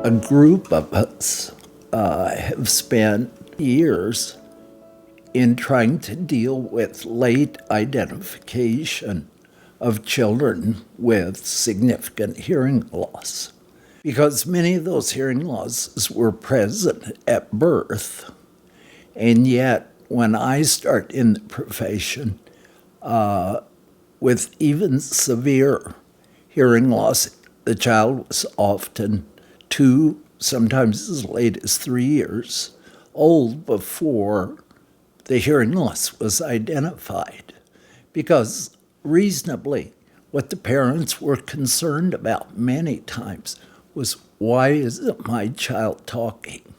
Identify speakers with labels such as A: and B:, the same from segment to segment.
A: A group of us have spent years in trying to deal with late identification of children with significant hearing loss, because many of those hearing losses were present at birth. And yet, when I start in the profession, with even severe hearing loss, the child was often 2, sometimes as late as 3 years old before the hearing loss was identified. Because reasonably, what the parents were concerned about many times was, why isn't my child talking?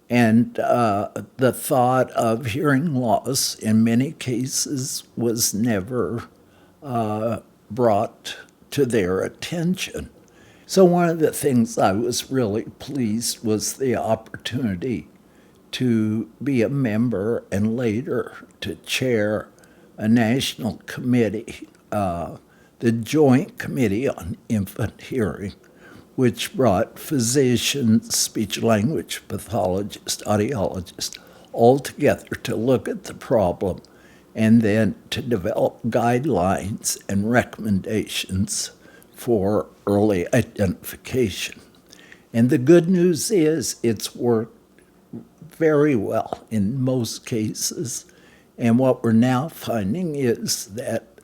A: And the thought of hearing loss in many cases was never brought to their attention. So one of the things I was really pleased was the opportunity to be a member and later to chair a national committee, the Joint Committee on Infant Hearing, which brought physicians, speech-language pathologists, audiologists, all together to look at the problem and then to develop guidelines and recommendations for early identification. And the good news is it's worked very well in most cases. And what we're now finding is that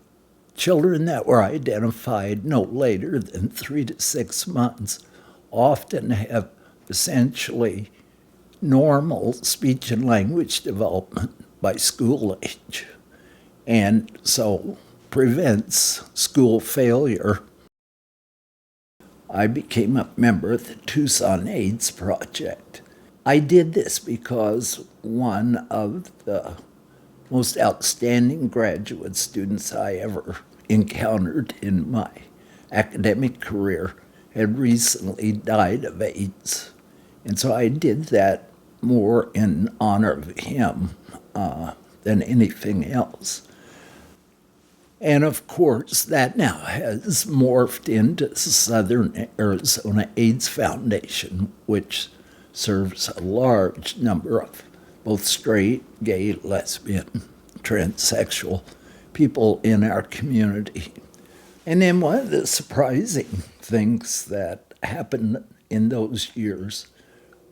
A: children that were identified no later than 3 to 6 months often have essentially normal speech and language development by school age, and so prevents school failure. I became a member of the Tucson AIDS Project. I did this because one of the most outstanding graduate students I ever encountered in my academic career had recently died of AIDS. And so I did that more in honor of him than anything else. And of course, that now has morphed into Southern Arizona AIDS Foundation, which serves a large number of both straight, gay, lesbian, transsexual people in our community. And then one of the surprising things that happened in those years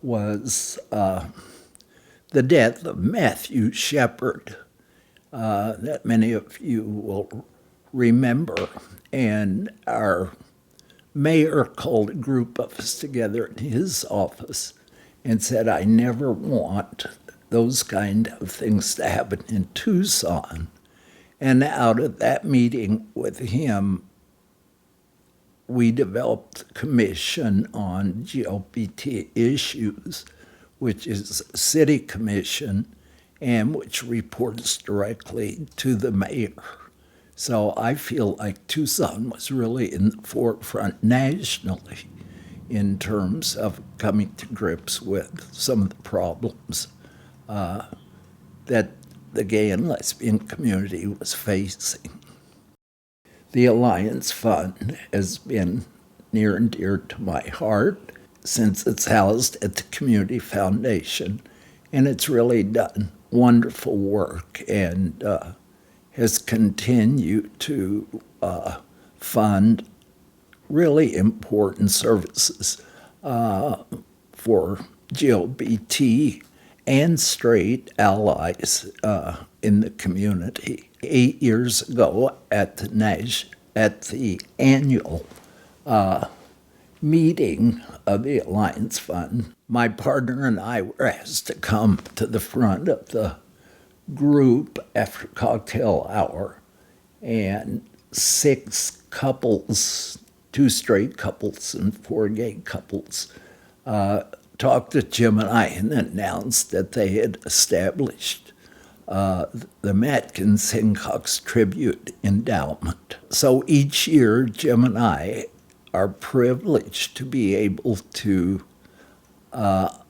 A: was the death of Matthew Shepard, that many of you will remember. And our mayor called a group of us together in his office and said, I never want those kind of things to happen in Tucson. And out of that meeting with him, we developed a commission on GLBT issues, which is a city commission and which reports directly to the mayor. So I feel like Tucson was really in the forefront nationally in terms of coming to grips with some of the problems that the gay and lesbian community was facing. The Alliance Fund has been near and dear to my heart since it's housed at the Community Foundation, and it's really done wonderful work and has continued to fund really important services for GLBT and straight allies in the community. 8 years ago at the annual meeting of the Alliance Fund, my partner and I were asked to come to the front of the group after cocktail hour, and 6 couples, 2 straight couples and 4 gay couples, talked to Jim and I and announced that they had established the Matkin Sincox Tribute Endowment. So each year, Jim and I are privileged to be able to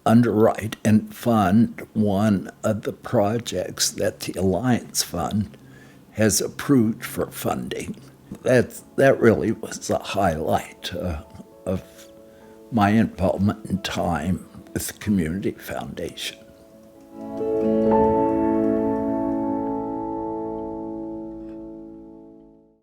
A: underwrite and fund one of the projects that the Alliance Fund has approved for funding. That really was the highlight of my involvement and time with the Community Foundation.